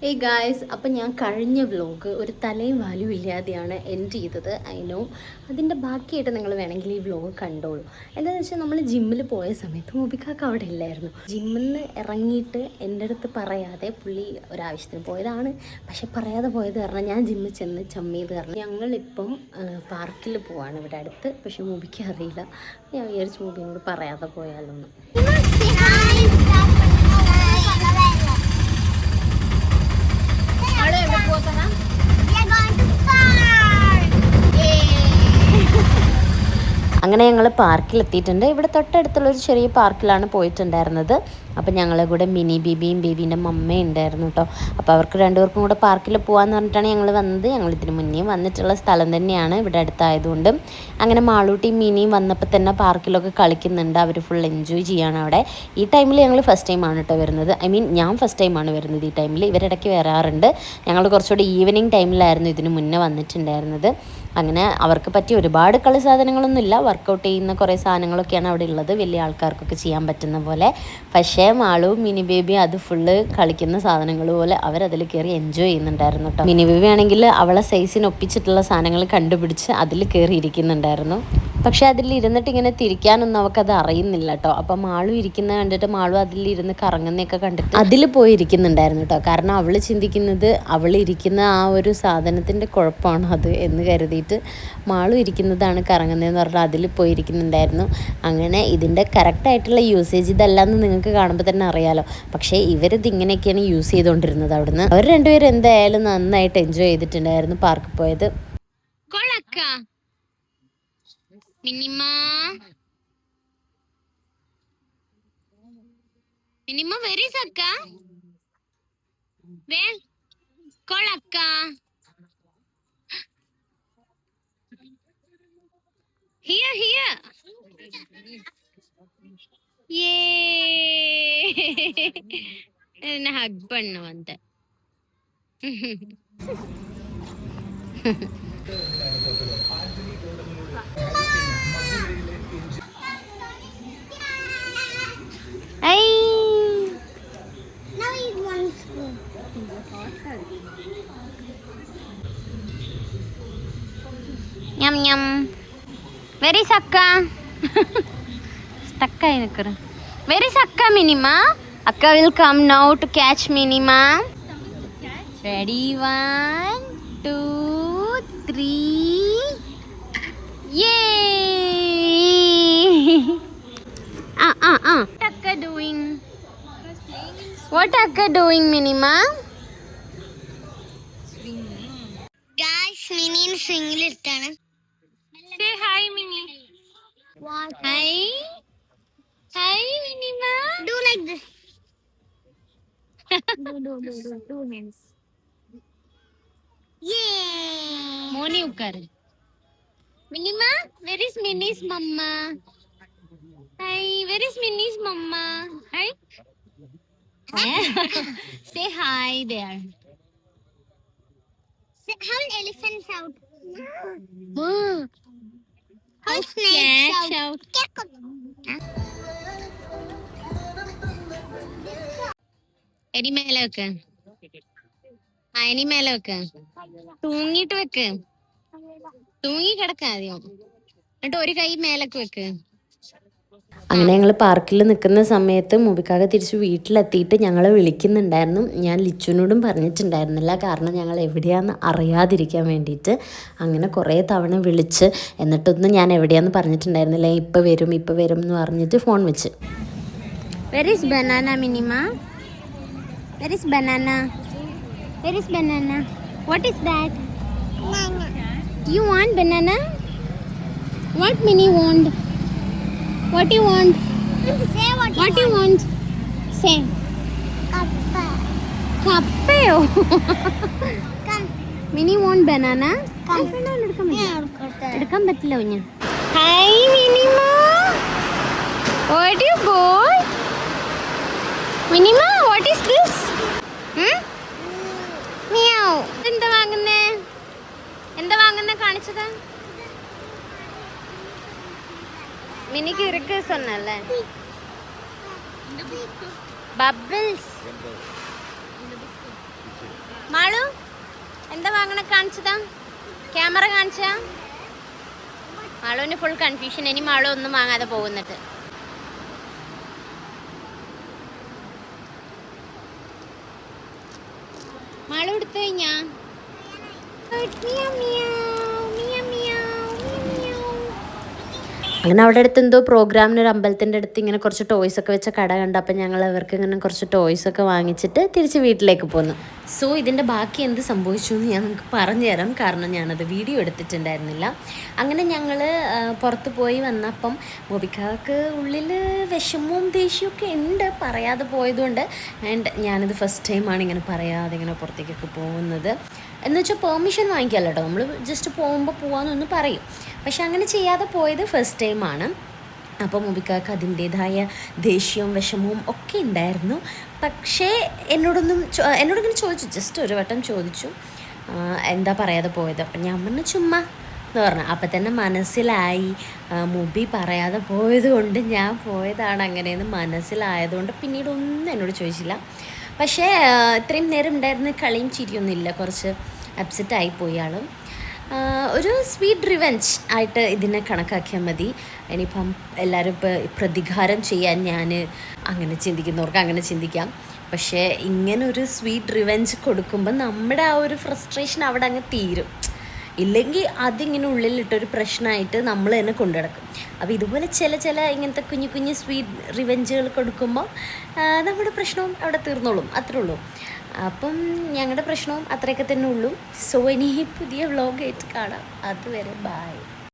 ഏയ് ഗായ്സ്, അപ്പം ഞാൻ കഴിഞ്ഞ വ്ലോഗ് ഒരു തലയും വാലും ഇല്ലാതെയാണ് എൻഡ് ചെയ്തത്. I know. അതിൻ്റെ ബാക്കിയായിട്ട് നിങ്ങൾ വേണമെങ്കിൽ ഈ വ്ലോഗ് കണ്ടോളൂ. എന്താണെന്ന് വെച്ചാൽ നമ്മൾ ജിമ്മിൽ പോയ സമയത്ത് മുബിക്കാക്ക് അവിടെ ഇല്ലായിരുന്നു. ജിമ്മിൽ നിന്ന് ഇറങ്ങിയിട്ട് എൻ്റെ അടുത്ത് പറയാതെ പുള്ളി ഒരാവശ്യത്തിന് പോയതാണ്. പക്ഷെ പറയാതെ പോയത് കാരണം ഞാൻ ജിമ്മിൽ ചെന്ന് ചമ്മിയത് കാരണം ഞങ്ങളിപ്പം പാർക്കിൽ പോവാണ് ഇവിടെ അടുത്ത്. പക്ഷെ മുബിക്ക് അറിയില്ല. ഞാൻ വിചാരിച്ചു മുബിനോട് പറയാതെ പോയാലൊന്ന്. അങ്ങനെ ഞങ്ങൾ പാർക്കിലെത്തിയിട്ടുണ്ട്. ഇവിടെ തൊട്ടടുത്തുള്ളൊരു ചെറിയ പാർക്കിലാണ് പോയിട്ടുണ്ടായിരുന്നത്. അപ്പം ഞങ്ങളെ കൂടെ മിനി ബേബിയും ബേബീൻ്റെ മമ്മയും ഉണ്ടായിരുന്നു കേട്ടോ. അപ്പോൾ അവർക്ക് രണ്ടുപേർക്കും കൂടെ പാർക്കിൽ പോകാമെന്ന് പറഞ്ഞിട്ടാണ് ഞങ്ങൾ വന്നത്. ഞങ്ങൾ ഇതിന് മുന്നേ വന്നിട്ടുള്ള സ്ഥലം തന്നെയാണ്, ഇവിടെ അടുത്തായതുകൊണ്ട്. അങ്ങനെ മാളൂട്ടിയും മിനിയും വന്നപ്പോൾ തന്നെ പാർക്കിലൊക്കെ കളിക്കുന്നുണ്ട്. അവർ ഫുൾ എൻജോയ് ചെയ്യാണ് അവിടെ. ഈ ടൈമിൽ ഞങ്ങൾ ഫസ്റ്റ് ടൈമാണ് കേട്ടോ വരുന്നത്. ഐ മീൻ ഞാൻ ഫസ്റ്റ് ടൈമാണ് വരുന്നത് ഈ ടൈമിൽ. ഇവരിടയ്ക്ക് വരാറുണ്ട്. ഞങ്ങൾ കുറച്ചുകൂടി ഈവനിങ് ടൈമിലായിരുന്നു ഇതിന് മുന്നേ വന്നിട്ടുണ്ടായിരുന്നത്. അങ്ങനെ അവർക്ക് പറ്റിയ ഒരുപാട് കളി സാധനങ്ങളൊന്നുമില്ല. വർക്കൗട്ട് ചെയ്യുന്ന കുറേ സാധനങ്ങളൊക്കെയാണ് അവിടെ ഉള്ളത്, വലിയ ആൾക്കാർക്കൊക്കെ ചെയ്യാൻ പറ്റുന്ന പോലെ. പക്ഷേ മാളും മിനി ബേബിയും അത് ഫുള്ള് കളിക്കുന്ന സാധനങ്ങൾ പോലെ അവരതിൽ കയറി എൻജോയ് ചെയ്യുന്നുണ്ടായിരുന്നു കേട്ടോ. മിനി ബേബി ആണെങ്കിൽ അവളെ സൈസിന് ഒപ്പിച്ചിട്ടുള്ള സാധനങ്ങൾ കണ്ടുപിടിച്ച് അതിൽ കയറി ഇരിക്കുന്നുണ്ടായിരുന്നു. പക്ഷെ അതിൽ ഇരുന്നിട്ട് ഇങ്ങനെ തിരിക്കാനൊന്നും അവൾക്കത് അറിയുന്നില്ല കേട്ടോ. അപ്പം മാളും ഇരിക്കുന്ന കണ്ടിട്ട് മാളും അതിലിരുന്ന് കറങ്ങുന്നതൊക്കെ കണ്ടിട്ട് അതിൽ പോയി ഇരിക്കുന്നുണ്ടായിരുന്നു കേട്ടോ. കാരണം അവൾ ചിന്തിക്കുന്നത് അവൾ ഇരിക്കുന്ന ആ ഒരു സാധനത്തിൻ്റെ കുഴപ്പമാണ് അത് എന്ന് കരുതിയിട്ട് മാളും ഇരിക്കുന്നതാണ് കറങ്ങുന്നതെന്ന് പറഞ്ഞാൽ അതിൽ പോയി ഇരിക്കുന്നുണ്ടായിരുന്നു. അങ്ങനെ ഇതിൻ്റെ കറക്റ്റായിട്ടുള്ള യൂസേജ് ഇതല്ലാന്ന് നിങ്ങൾക്ക് കാണുമ്പോൾ തന്നെ അറിയാലോ. പക്ഷേ ഇവരിത് ഇങ്ങനെയൊക്കെയാണ് യൂസ് ചെയ്തുകൊണ്ടിരുന്നത് അവിടുന്ന്. അവർ രണ്ടുപേരും എന്തായാലും നന്നായിട്ട് എൻജോയ് ചെയ്തിട്ടുണ്ടായിരുന്നു പാർക്കിൽ പോയത്. Minima. Minima, where is Akka? Where? Call Akka. Here, here. Yay! And hug pannu vanda. Hey. Now eat one spoon. Yum yum. Where is Akka? Stuck ആയി നിൽക്കുന്നു. Where is Akka, Minima? Akka will come now to catch Minima. Ready? 1, 2, 3. Yay! What Akka doing? What Akka doing, Minima? Swinging. Guys, Mini in swingil ittana. Say hi, Mini. What? Hi. Hi, Minima. Do like this. Do hands. Yay! Moni ukar. Minima, where is Minnie's mama? Hi, where is Minnie's mama? Hi. Say hi there. How elephants out? How snakes out? എടി മേലെ വെക്ക്. ഇനി മേലെ വെക്ക്. തൂങ്ങിട്ട് വെക്ക്. തൂങ്ങി കിടക്ക ആദ്യം, എന്നിട്ട് ഒരു കൈ മേലക്ക് വെക്ക്. അങ്ങനെ ഞങ്ങൾ പാർക്കിൽ നിൽക്കുന്ന സമയത്ത് മുബിക്കാക തിരിച്ച് വീട്ടിലെത്തിയിട്ട് ഞങ്ങളെ വിളിക്കുന്നുണ്ടായിരുന്നു. ഞാൻ ലിച്ചുവിനോടും പറഞ്ഞിട്ടുണ്ടായിരുന്നില്ല, കാരണം ഞങ്ങൾ എവിടെയാണെന്ന് അറിയാതിരിക്കാൻ വേണ്ടിയിട്ട്. അങ്ങനെ കുറേ തവണ വിളിച്ച് എന്നിട്ടൊന്നും ഞാൻ എവിടെയാണെന്ന് പറഞ്ഞിട്ടുണ്ടായിരുന്നില്ല. ഇപ്പോൾ വരും എന്ന് പറഞ്ഞിട്ട് ഫോൺ വെച്ച്. Where is banana, Minima? Where is banana? Where is banana? What is that? Banana. You want banana? What Mini want? What you want? Say what you want. Say. Kappa. Kappa. Come. Mini want banana? Come. എടുക്കാൻ പറ്റില്ല കുഞ്ഞ്. Hi Minima. What you boy? Minima, what is this? Meow. എന്താ വാങ്ങുന്നേ കാണിച്ചത്? മിനിക്ക് ഇറുക്ക് சொன்னல. Bubbles. Malu എന്താ വാങ്ങണ കാണിച്ചതാ? Camera കാണിച്ചാ? മാളുവിന് full confusion. ഇനി മാളു ഒന്നും വാങ്ങാതെ പോകുന്നിട്ട്. മാളു എടുത്തു കഴിഞ്ഞാ? അങ്ങനെ അവിടെ അടുത്ത് എന്തോ പ്രോഗ്രാമിന് ഒരു അമ്പലത്തിൻ്റെ അടുത്ത് ഇങ്ങനെ കുറച്ച് ടോയ്സൊക്കെ വെച്ച കട കണ്ടു. അപ്പം ഞങ്ങൾ അവർക്ക് ഇങ്ങനെ കുറച്ച് ടോയ്സൊക്കെ വാങ്ങിച്ചിട്ട് തിരിച്ച് വീട്ടിലേക്ക് പോന്നു. സോ ഇതിൻ്റെ ബാക്കി എന്ത് സംഭവിച്ചു എന്ന് ഞാൻ നിങ്ങൾക്ക് പറഞ്ഞു തരാം, കാരണം ഞാനത് വീഡിയോ എടുത്തിട്ടുണ്ടായിരുന്നില്ല. അങ്ങനെ ഞങ്ങൾ പുറത്ത് പോയി വന്നപ്പം ബോബിക്കാക്ക് ഉള്ളിൽ വിഷമവും ദേഷ്യമൊക്കെ ഉണ്ട്, പറയാതെ പോയതുകൊണ്ട്. ആൻഡ് ഞാനിത് ഫസ്റ്റ് ടൈമാണ് ഇങ്ങനെ പറയാതെ ഇങ്ങനെ പുറത്തേക്കൊക്കെ പോകുന്നത്. എന്ന് വെച്ചാൽ പെർമിഷൻ വാങ്ങിക്കാമല്ലോ കേട്ടോ, നമ്മൾ ജസ്റ്റ് പോകുമ്പോൾ പോകാമെന്നൊന്ന് പറയും. പക്ഷെ അങ്ങനെ ചെയ്യാതെ പോയത് ഫസ്റ്റ് ടൈമാണ്. അപ്പോൾ മുബിക്കാക്ക് അതിൻ്റേതായ ദേഷ്യവും വിഷമവും ഒക്കെ ഉണ്ടായിരുന്നു. പക്ഷേ എന്നോടിങ്ങനെ ചോദിച്ചു, ജസ്റ്റ് ഒരു വട്ടം ചോദിച്ചു എന്താ പറയാതെ പോയത്. അപ്പം ഞാൻ പറഞ്ഞു ചുമ്മാ എന്ന് പറഞ്ഞു. അപ്പം തന്നെ മനസ്സിലായി മുബി പറയാതെ പോയത് കൊണ്ട് ഞാൻ പോയതാണ് അങ്ങനെയെന്ന് മനസ്സിലായതുകൊണ്ട് പിന്നീട് ഒന്നും എന്നോട് ചോദിച്ചില്ല. പക്ഷേ ഇത്രയും നേരം ഉണ്ടായിരുന്ന കളിയും ചിരിയൊന്നുമില്ല, കുറച്ച് അപ്സെറ്റായിപ്പോയി ആളും. ഒരു സ്വീറ്റ് റിവെഞ്ച് ആയിട്ട് ഇതിനെ കണക്കാക്കിയാൽ മതി. ഇനിയിപ്പം എല്ലാവരും ഇപ്പോൾ പ്രതികാരം ചെയ്യാൻ ഞാൻ അങ്ങനെ ചിന്തിക്കുന്നവർക്ക് അങ്ങനെ ചിന്തിക്കാം. പക്ഷേ ഇങ്ങനൊരു സ്വീറ്റ് റിവെഞ്ച് കൊടുക്കുമ്പോൾ നമ്മുടെ ആ ഒരു ഫ്രസ്ട്രേഷൻ അവിടെ അങ്ങ് തീരും. ഇല്ലെങ്കിൽ അതിങ്ങനെ ഉള്ളിലിട്ടൊരു പ്രശ്നമായിട്ട് നമ്മൾ തന്നെ കൊണ്ടുനടക്കും. അപ്പോൾ ഇതുപോലെ ചില ഇങ്ങനത്തെ കുഞ്ഞു കുഞ്ഞു സ്വീറ്റ് റിവെഞ്ചുകൾ കൊടുക്കുമ്പോൾ നമ്മുടെ പ്രശ്നവും അവിടെ തീർന്നോളും, അത്രേ ഉള്ളൂ. അപ്പം ഞങ്ങളുടെ പ്രശ്നവും അത്രയൊക്കെ തന്നെ ഉള്ളൂ. സോ ഇനി പുതിയ വ്ളോഗായിട്ട് കാണാം. അതുവരെ ബൈ.